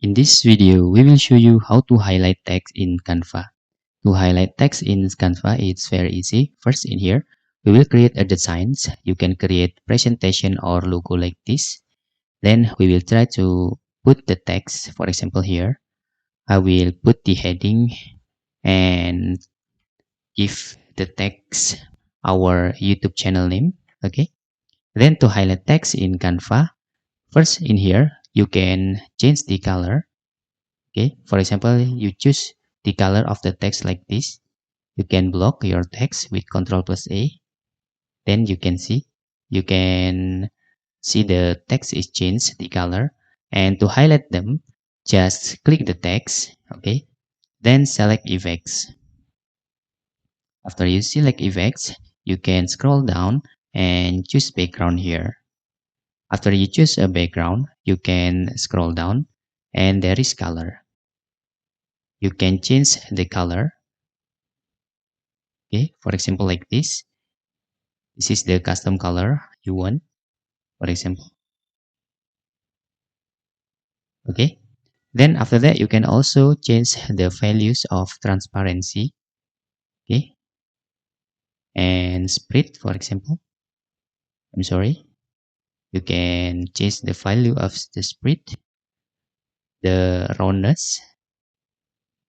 In this video, we will show you how to highlight text in Canva. To highlight text in Canva, it's very easy. First, in here, we will create a designs. You can create presentation or logo like this. Then we will try to put the text. For example, here, I will put the heading and give the text our YouTube channel name. Okay. Then to highlight text in Canva, first in here, you can change the color. Okay, for example, you choose the color of the text like this. You can block your text with Ctrl plus A. Then you can see the text is changed the color. And to highlight them, just click the text. Okay, then select effects. After you select effects, you can scroll down and choose background here. After you choose a background, you can scroll down and there is color. You can change the color. Okay, for example, like this. This is the custom color you want, for example. Okay. Then after that, you can also change the values of transparency. Okay. And spread, for example. I'm sorry. You can change the value of the spread, the roundness,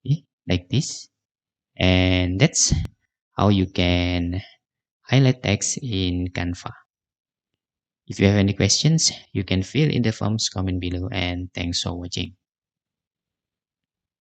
okay, like this. And that's how you can highlight text in Canva. If you have any questions, you can fill in the forms comment below, and thanks for watching.